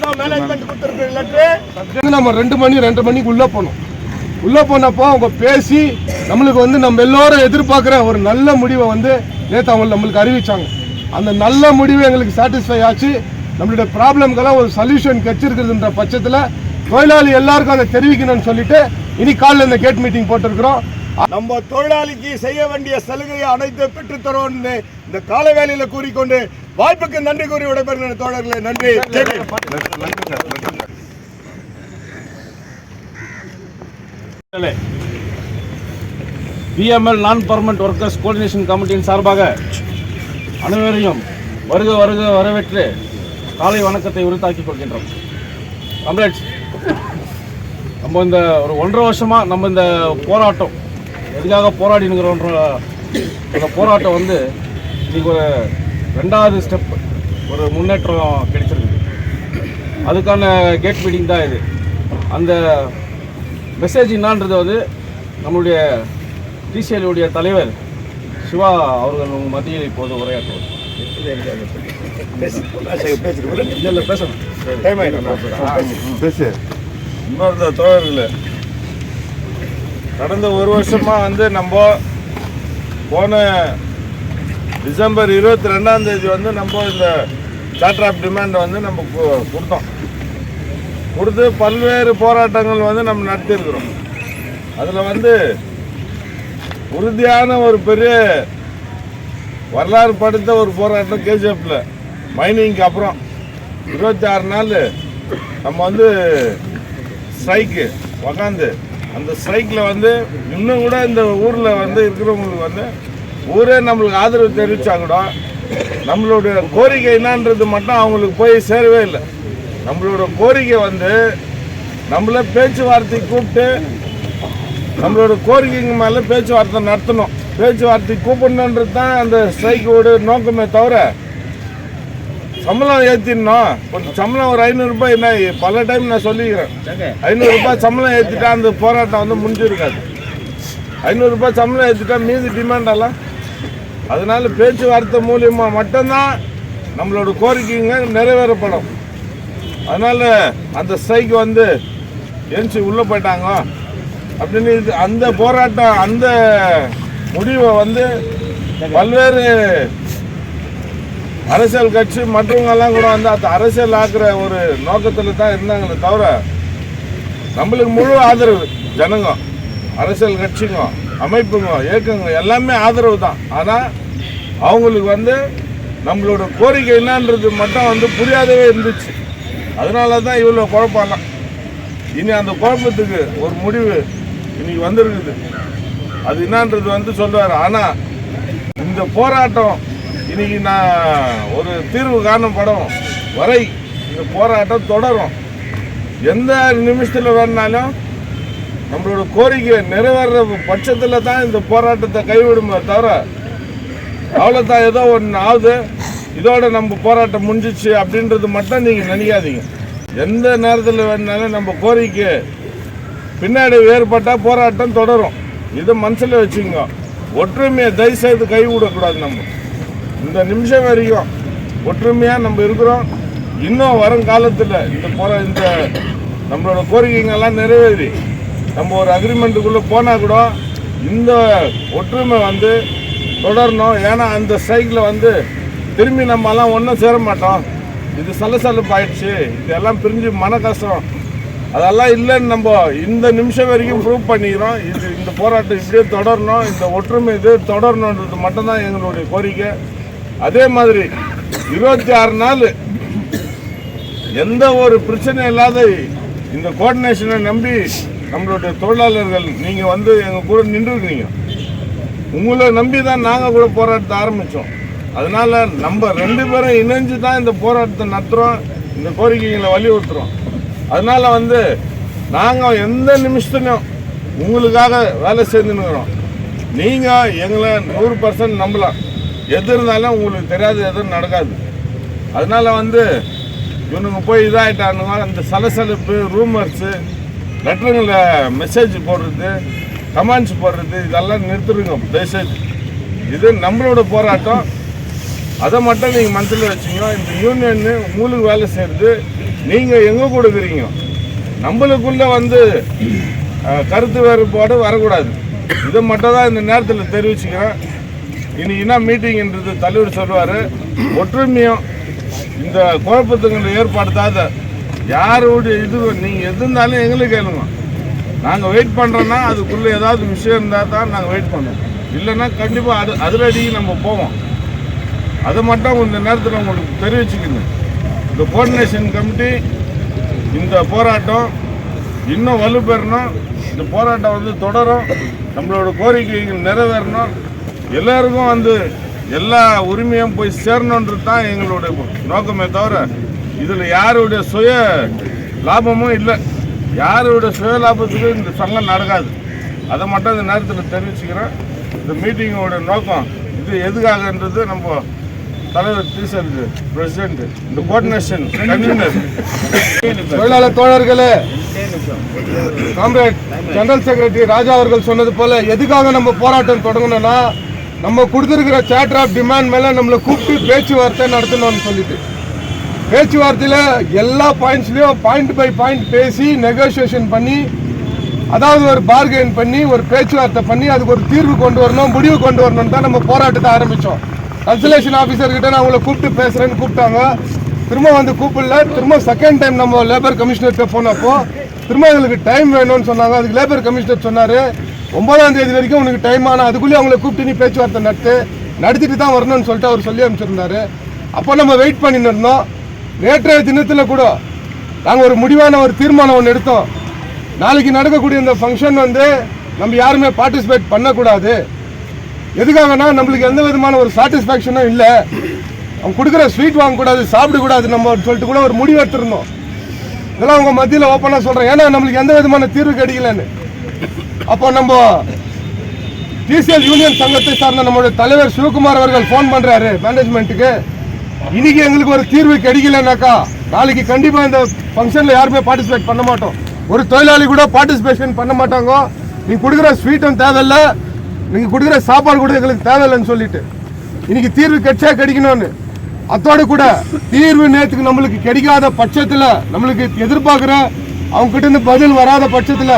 தான் மேனேஜ்மெண்ட் கொடுத்துருக்க லெட்டர். நம்ம 2 மணிக்கு உள்ள போனப்போ அவங்க பேசி நம்மளுக்கு நம்ம எல்லோரும் தொழிலாளர்கிற ஒரு நல்ல முடிவை நேற்று அவங்க நம்மளுக்கு அறிவிச்சாங்க. அந்த நல்ல முடிவு எங்களுக்கு சாட்டிஸ்ஃபை ஆச்சு. நம்மளுடைய ப்ராப்ளம்கெல்லாம் ஒரு சொல்யூஷன் கிடைச்சிருக்குதுன்ற பட்சத்தில் தொழிலாளி எல்லாருக்கும் அதை தெரிவிக்கணும்னு சொல்லிட்டு இனி காலையில் இந்த கேட் மீட்டிங் போட்டிருக்கிறோம். நம்ம தொழிலாளிக்கு செய்ய வேண்டிய சலுகையை அனைத்து பெற்றுத்தரோம் இந்த கால வேலையில் கூறிக்கொண்டு வாய்ப்புக்கு நன்றி கூறி விடைபெறுகிற தோழர்களே, நன்றி. பிஎம்எல் நான் பர்மனன்ட் ஒர்க்கர்ஸ் கோஆர்டினேஷன் கமிட்டியின் சார்பாக அனைவரையும் வருக வரவேற்று காலை வணக்கத்தை உரித்தாக்கிக் கொள்கின்றோம். கம்ரேட்ஸ், நம்ம இந்த ஒரு 1.5 வருஷமாக நம்ம இந்த போராட்டம் எதுக்காக போராடினுங்கிறோன்ற அந்த போராட்டம் இன்றைக்கி ஒரு 2வது ஸ்டெப், ஒரு முன்னேற்றம் கிடைச்சிருக்கு. அதுக்கான கேட் மீட்டிங் தான் இது. அந்த மெசேஜ் என்னான்றது நம்மளுடைய டிசிஎல்லுடைய தலைவர் சிவா அவர்கள் மத்தியில் இப்போது உரையாற்றுவார். இன்னொரு தோழர்களே, கடந்த 1 வருஷமாக நம்ம போன டிசம்பர் 22ஆம் தேதி நம்ம இந்த சார்ட்டர் ஆஃப் டிமாண்ட் நம்ம கொடுத்து பல்வேறு போராட்டங்கள் நம்ம நடத்தியிருக்கிறோம். அதில் உறுதியான ஒரு பெரிய வரலாறு படுத்த ஒரு போராட்டம் கேஜிஎஃப்ல மைனிங்க்கு அப்புறம் 26 நாள் நம்ம ஸ்ட்ரைக்கு உக்காந்து அந்த ஸ்ட்ரைக்கில் இன்னும் கூட இந்த ஊரில் இருக்கிறவங்களுக்கு ஊரே நம்மளுக்கு ஆதரவு தெரிவித்தா கூட நம்மளுடைய கோரிக்கை என்னன்றது மட்டும் அவங்களுக்கு போய் சேரவே இல்லை. நம்மளோட கோரிக்கை நம்மள பேச்சுவார்த்தைக்கு கூப்பிட்டு நம்மளோட கோரிக்கைங்க மேலே பேச்சுவார்த்தை நடத்தணும். பேச்சுவார்த்தை கூப்பிடணுன்றது தான் அந்த ஸ்ட்ரைக்கோட நோக்கமே தவிர சம்பளம் ஏற்றிடணும். கொஞ்சம் சம்பளம் ஒரு 500 ரூபாய், என்ன பல டைம் நான் சொல்லிக்கிறேன், 500 ரூபாய் சம்பளம் ஏற்றிட்டா அந்த போராட்டம் முடிஞ்சிருக்காது. 500 ரூபாய் சம்பளம் ஏற்றிட்டா மீதி டிமாண்டெல்லாம். அதனால பேச்சுவார்த்தை மூலியமாக மட்டும்தான் நம்மளோட கோரிக்கைங்க நிறைவேறப்படும். அதனால் அந்த ஸ்ட்ரைக்கு எழுச்சி உள்ளே போயிட்டாங்க அப்படின்னு அந்த போராட்டம் அந்த முடிவை பல்வேறு அரசியல் கட்சி மற்றவங்கெல்லாம் கூட அந்த அரசியல் ஆக்குற ஒரு நோக்கத்தில் தான் இருந்தாங்களே தவிர நம்மளுக்கு முழு ஆதரவு ஜனங்க, அரசியல் கட்சிங்க, அமைப்புங்க, இயக்கங்க எல்லாமே ஆதரவு தான். ஆனால் அவங்களுக்கு நம்மளோட கோரிக்கை என்னன்றது மட்டும் புரியாதவே இருந்துச்சு. அதனால தான் இவ்வளோ குழப்பம்லாம். இனி அந்த குழப்பத்துக்கு ஒரு முடிவு இன்னைக்கு வந்திருக்குது. அது என்னன்றது சொல்லுவார். ஆனால் இந்த போராட்டம் இன்னைக்கு நான் ஒரு தீர்வு காணப்படும் வரை இந்த போராட்டம் தொடரும். எந்த நிமிஷத்தில் வேணுனாலும் நம்மளோட கோரிக்கை நிறைவேற பட்சத்தில் தான் இந்த போராட்டத்தை கைவிடுமே தவிர அவ்வளோதான் ஏதோ ஒன்று ஆகுது இதோட நம்ம போராட்டம் முடிஞ்சிச்சு அப்படின்றது மட்டும் நீங்கள் நினைக்காதீங்க. எந்த நேரத்தில் வேணுனாலும் நம்ம கோரிக்கை பின்னாடி ஏற்பட்டால் போராட்டம் தொடரும். இதை மனசில் வச்சுக்கோங்க. ஒற்றுமையை தயவுசெய்து கைவிடக்கூடாது. நம்ம இந்த நிமிஷம் வரைக்கும் ஒற்றுமையாக நம்ம இருக்கிறோம். இன்னும் வரும் காலத்தில் இந்த நம்மளோட கோரிக்கைங்கெல்லாம் நிறைவேறி நம்ம ஒரு அக்ரிமெண்ட்டுக்குள்ளே போனால் கூட இந்த ஒற்றுமை தொடரணும். ஏன்னா அந்த ஸ்ட்ரைக்கில் திரும்பி நம்மலாம் ஒன்றும் சேர மாட்டோம். இது சலசலப்பு ஆயிடுச்சு, இதெல்லாம் பிரிஞ்சு மன கஷ்டம் அதெல்லாம் இல்லைன்னு நம்ம இந்த நிமிஷம் வரைக்கும் ப்ரூவ் பண்ணிக்கிறோம். இந்த போராட்டம் இப்படியே தொடரணும், இந்த ஒற்றுமை இது தொடரணுன்றது மட்டும்தான் எங்களுடைய கோரிக்கை. அதே மாதிரி 26 நாள் எந்த ஒரு பிரச்சனை இல்லாத இந்த கோஆர்டினேஷனை நம்பி நம்மளுடைய தொழிலாளர்கள் நீங்கள் எங்கள் கூட நின்றுருக்கீங்க. உங்களை நம்பி தான் நாங்கள் கூட போராட்டத்தை ஆரம்பித்தோம். அதனால் நம்ம 2 பேரும் இணைஞ்சு தான் இந்த போராட்டத்தை நடத்துகிறோம், இந்த கோரிக்கைகளை வலியுறுத்துகிறோம். அதனால் நாங்கள் எந்த நிமிஷத்துலையும் உங்களுக்காக வேலை செஞ்சுன்னுக்கிறோம். நீங்கள் எங்களை 100% நம்பலாம். எது இருந்தாலும் உங்களுக்கு தெரியாது, எதுவும் நடக்காது. அதனால் இவனுங்க போய் இதாகிட்டானுங்க. அந்த சலசலப்பு, ரூமர்ஸு, லெட்டருங்களில் மெசேஜ் போடுறது, கமெண்ட்ஸ் போடுறது இதெல்லாம் நிறுத்துருங்க தயவுசெய்து. இது நம்மளோட போராட்டம். அதை மட்டும் நீங்கள் மனசில் வச்சுங்க. இந்த யூனியன் உங்களுக்கு வேலை செய்கிறது நீங்க எங்க கொடுக்குறீங்க? நம்மளுக்குள்ள வந்து கருத்து வேறுபாடு வரக்கூடாது. இதை மட்டும் தான் இந்த நேரத்தில் தெரிவிச்சுக்கிறேன். இன்னைக்கு என்ன மீட்டிங்ன்றது தலைவர் சொல்லுவார். ஒற்றுமையும் இந்த குழப்பத்துக்கு ஏற்படுத்தாத யாருடைய இது நீங்கள் எது இருந்தாலும் எங்களுக்கு கேளுங்க. நாங்கள் வெயிட் பண்ணுறோன்னா அதுக்குள்ளே ஏதாவது விஷயம் இருந்தால் தான் நாங்கள் வெயிட் பண்ணுவோம். இல்லைன்னா கண்டிப்பாக அதிரடிக்கு நம்ம போவோம். அதை மட்டும் இந்த நேரத்தில் உங்களுக்கு தெரிவிச்சுக்கணும். இந்த கோஆர்டினேஷன் கமிட்டி இந்த போராட்டம் இன்னும் வலுப்பெறணும். இந்த போராட்டம் வந்து தொடரும். நம்மளோட கோரிக்கைகள் நிறைவேறணும். எல்லாருக்கும் வந்து எல்லா உரிமையும் போய் சேரணுன்றது தான் எங்களுடைய நோக்கமே தவிர இதில் யாருடைய சுய லாபமும் இல்லை. யாருடைய சுய லாபத்துக்கு இந்த சங்கம் நடக்காது. அதை மட்டும் இந்த நேரத்தில் தெரிவிச்சுக்கிறேன். இந்த மீட்டிங்கோட நோக்கம் இது எதுக்காகன்றது நம்ம தலைவர் டீச்சருக்கு பிரசிடென்ட் இந்த கோஆர்டினேஷன் கன்வீனர் தொழிலாளர் தோழர்களே, காம்ரேட் ஜெனரல் செக்ரட்டரி ராஜா அவர்கள் சொன்னது போல எதுக்காக நம்ம போராட்டம் தொடங்கணும்னா நம்ம கொடுத்துருக்கிற சார்ட்டர் ஆஃப் டிமாண்ட் மேல நம்மளை கூப்பிட்டு பேச்சுவார்த்தை நடத்தணும்னு சொல்லிட்டு பேச்சுவார்த்தையில எல்லா பாயிண்ட்ஸ்லயும் பாயிண்ட் பை பாயிண்ட் பேசி நெகோசியேஷன் பண்ணி அதாவது ஒரு பார்கெயின் பண்ணி ஒரு பேச்சுவார்த்தை பண்ணி அதுக்கு ஒரு தீர்வு கொண்டு வரணும், முடிவு கொண்டு வரணும் தான் நம்ம போராட்டத்தை ஆரம்பிச்சோம். கன்சலேஷன் ஆஃபீஸர் கிட்ட நான் உங்களை கூப்பிட்டு பேசுறேன்னு கூப்பிட்டாங்க. திரும்ப வந்து கூப்பிடல. திரும்ப செகண்ட் டைம் நம்ம லேபர் கமிஷனர்கிட்ட போனப்போ திரும்ப எங்களுக்கு டைம் வேணும்னு சொன்னாங்க. அதுக்கு லேபர் கமிஷனர் சொன்னாரு 9ஆம் தேதி வரைக்கும் உனக்கு டைம் ஆனால் அதுக்குள்ளேயே அவங்களை கூப்பிட்டு நீ பேச்சுவார்த்தை நடத்திட்டு தான் வரணும்னு சொல்லிட்டு அவர் சொல்லி அனுப்பிச்சிருந்தாரு. அப்போ நம்ம வெயிட் பண்ணிட்டு இருந்தோம். நேற்றைய தினத்தில் கூட நாங்கள் ஒரு முடிவான ஒரு தீர்மானம் ஒன்று எடுத்தோம். நாளைக்கு நடக்கக்கூடிய இந்த ஃபங்க்ஷன் வந்து நம்ம யாருமே பார்ட்டிசிபேட் பண்ணக்கூடாது. எதுக்காகனா நம்மளுக்கு எந்த விதமான ஒரு சாட்டிஸ்ஃபேக்ஷனும் இல்லை. அவங்க கொடுக்குற ஸ்வீட் வாங்கக்கூடாது, சாப்பிடக்கூடாது நம்ம சொல்லிட்டு கூட ஒரு முடிவு எடுத்துருந்தோம். இதெல்லாம் உங்கள் மத்தியில் ஓப்பனாக சொல்கிறேன். ஏன்னா நம்மளுக்கு எந்த விதமான தீர்வு கிடைக்கலன்னு. அப்போ நம்ம டிசிஎல் யூனியன் சங்கத்தை சார்ந்த நம்மளுடைய தலைவர் சிவகுமார் அவர்கள் ஃபோன் பண்ணுறாரு மேனேஜ்மெண்ட்டுக்கு. இன்னைக்கு எங்களுக்கு ஒரு தீர்வு கிடைக்கலனாக்கா நாளைக்கு கண்டிப்பாக இந்த ஃபங்க்ஷனில் யாருமே பார்ட்டிசிபேட் பண்ண மாட்டோம். ஒரு தொழிலாளி கூட பார்ட்டிசிபேஷன் பண்ண மாட்டாங்க. நீங்கள் கொடுக்குற ஸ்வீட்டும் தேவையில்லை, நீங்கள் கொடுக்குற சாப்பாடு கூட எங்களுக்கு தேவையில்லைன்னு சொல்லிட்டு இன்னைக்கு தீர்வு கிடைக்கணும்னு. அதோடு கூட தீர்வு நேற்றுக்கு நம்மளுக்கு கிடைக்காத பட்சத்தில் நம்மளுக்கு எதிர்பார்க்குற அவங்க கிட்ட இருந்து பதில் வராத பட்சத்தில்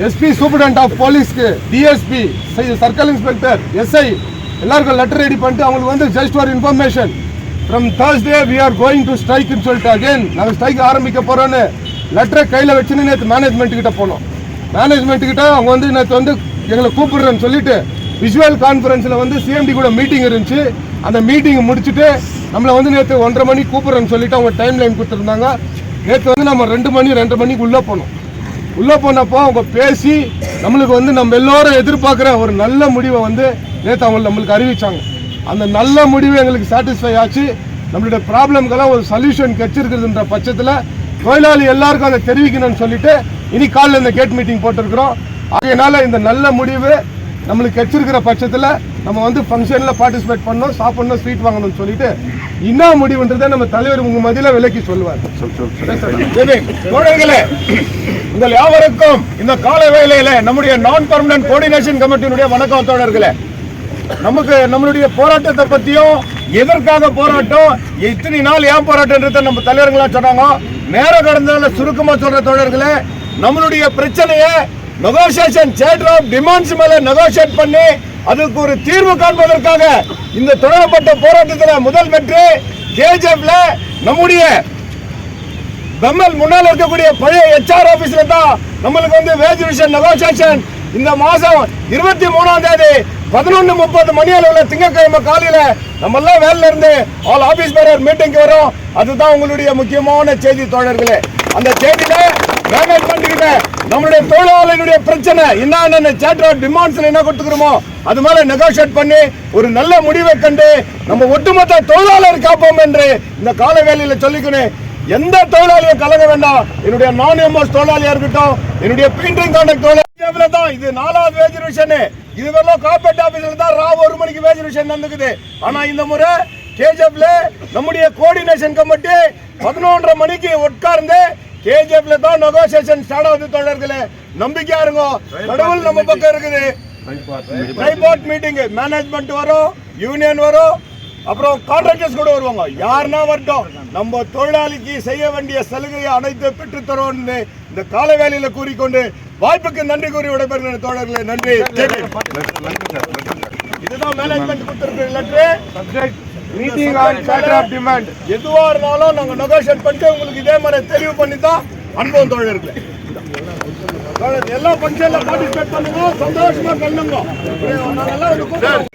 எஸ்பி சூப்பரண்ட் ஆஃப் போலீஸ்க்கு, டிஎஸ்பி, சர்க்கிள் இன்ஸ்பெக்டர், எஸ்ஐ எல்லாருக்கும் லெட்டர் ரெடி பண்ணிட்டு அவங்களுக்கு வந்து just for information from Thursday we are going to strike ன்னு சொல்லிட்டு அகைன் நாங்கள் ஸ்ட்ரைக் ஆரம்பிக்க போகிறோன்னு லெட்டரை கையில் வச்சுன்னு நேற்று மேனேஜ்மெண்ட் கிட்ட போனோம். மேனேஜ்மெண்ட் கிட்ட அவங்க வந்து நேற்று வந்து எங்களை கூப்பிடுறேன்னு சொல்லிட்டு விஷுவல் கான்ஃபரன்ஸில் வந்து சிஎம்டி கூட மீட்டிங் இருந்துச்சு. அந்த மீட்டிங்கை முடிச்சுட்டு நம்மளை வந்து நேற்று 1:30 மணிக்கு கூப்பிடுறேன்னு சொல்லிட்டு அவங்க டைம் லைன் கொடுத்துருந்தாங்க. நேற்று வந்து நம்ம 2 மணிக்கு உள்ளே போனோம். உள்ளே போனப்போ அவங்க பேசி நம்மளுக்கு வந்து நம்ம எல்லோரும் எதிர்பார்க்குற ஒரு நல்ல முடிவை வந்து நேற்று அவங்க நம்மளுக்கு அறிவிச்சாங்க. அந்த நல்ல முடிவு எங்களுக்கு சாட்டிஸ்ஃபை ஆச்சு. நம்மளுடைய ப்ராப்ளம்கெல்லாம் ஒரு சொல்யூஷன் கிடைச்சிருக்குதுன்ற பட்சத்தில் தொழிலாளி எல்லாருக்கும் அதை தெரிவிக்கணும்னு சொல்லிட்டு இனி காலையில் இந்த கேட் மீட்டிங் போட்டிருக்கிறோம். அதனால இந்த நல்ல முடிவு நம்மளுக்கு கிடைச்சிருக்கிற பட்சத்தில் நம்ம வந்து ஃபங்க்ஷனில் பார்ட்டிசிபேட் பண்ணணும், சாப்பிடணும், ஸ்வீட் வாங்கணும்னு சொல்லிட்டு என்ன முடிவுன்றதை நம்ம தலைவர் உங்க மதியில விலக்கி சொல்லுவார். உங்கள் யாவருக்கும் இந்த கால வேளையில நம்முடைய நான் பெர்மனன்ட் கோஆர்டினேஷன் கமிட்டியினுடைய வணக்கம் தோழர்களே. நம்மளுடைய போராட்டத்தை பத்தியும் எதற்காக போராட்டம், இத்தனை நாள் ஏன் போராட்டம்ன்றத நம்ம தலைவர்களா சொன்னாங்க. நேரம் கடந்தால சுருக்கமா சொல்ற தோழர்களே, நம்மளுடைய பிரச்சனையை நெகோசியேஷன் சார்ட்டர் ஆஃப் டிமாண்ட்ஸ் மேல நெகோசியேட் பண்ணி அதுக்கு ஒரு தீர்வு காண்பதற்காக இந்த தொடரப்பட்ட போராட்டத்தில் முதல் வெற்றி கேஜிஎஃப்ல நம்முடைய பெம்மல் முன்னால் இருக்கக்கூடிய பழைய HR ஆபீஸ்ல தான் நம்மளுக்கு வந்து வேஜ் ரிவிஷன் நெகோசியேஷன் இந்த மாசம் 23ஆம் தேதி 11:30 மணி அளவுல திங்கட்கிழமை காலையில நம்ம எல்லாம் வேலையில இருந்து ஆல் ஆபீஸ் பேரர் மீட்டிங்க்கு வரோம். அதுதான் உங்களுடைய முக்கியமான செய்தி தோழர்களே. அந்த செய்தியில மேனேஜ்மெண்ட் கிட்ட நம்மளுடைய தொழிலாளர்களுடைய பிரச்சனை என்ன சார்ட்டர் ஆஃப் டிமாண்ட்ஸ்ல என்ன கொடுத்துக்கிறோமோ அது மேல நெகோசியேட் பண்ணி ஒரு நல்ல முடிவை கண்டு நம்ம ஒட்டுமொத்த தொழிலாளர் காப்போம் என்று இந்த கால வேளையில சொல்லிக்கணும். எந்த தொழிலாளியை கலங்க வேண்டாம். என்னுடைய நான் எம்எஸ் தொழிலாளியா இருக்கட்டும், என்னுடைய பெயிண்டிங் கான்ட்ராக்ட் தொழிலாளி தான் இது 4வது வேஜ் ரிவிஷன். இதுவரைக்கும் கார்பரேட் ஆபீஸ்ல தான் ராவ் 1 மணிக்கு வேஜ் ரிவிஷன் நடக்குது. ஆனா இந்த முறை கேஜிஎஃப்ல நம்முடைய கோஆர்டினேஷன் கமிட்டி 11:30 மணிக்கு உட்கார்ந்து கேஜிஎஃப்ல தான் நெகோசியேஷன் ஸ்டார்ட் ஆகுது. தோழர்களே நம்பிக்கையா இருங்க, கடவுள் நம்ம பக்கம் இருக்குது. ட்ரைபார்ட் மீட்டிங் மேனேஜ்மெண்ட் வரும், யூனியன் வரும், அப்புறம் கான்ட்ராக்டர்ஸ் கூட வருவாங்க. யாருன்னா வரட்டும், நம்ம தொழிலாளிக்கு செய்ய வேண்டிய சலுகையை அனைத்து பெற்றுத்தரோம்னு இந்த கால வேலையில கூறிக்கொண்டு வாய்ப்புக்கு நன்றி கூறி விடைபெறுகிற தோழர்களே. நன்றி. இதுதான் மேனேஜ்மெண்ட் கொடுத்திருக்கிற letter. Meeting on matter of demand. எதுவா இருந்தாலும் நாங்க நெகோஷியேட் பண்ணிட்டு உங்களுக்கு இதே மாதிரி தெளிவு பண்ணி தான் அனுபவம் தோழர்களே. எல்லா ஃபங்க்ஷன்ல பார்ட்டிசிபேட் பண்ணுங்க, சந்தோஷமா கலந்துங்க. நாங்கெல்லாம் வந்து கூப்பிடுறோம்.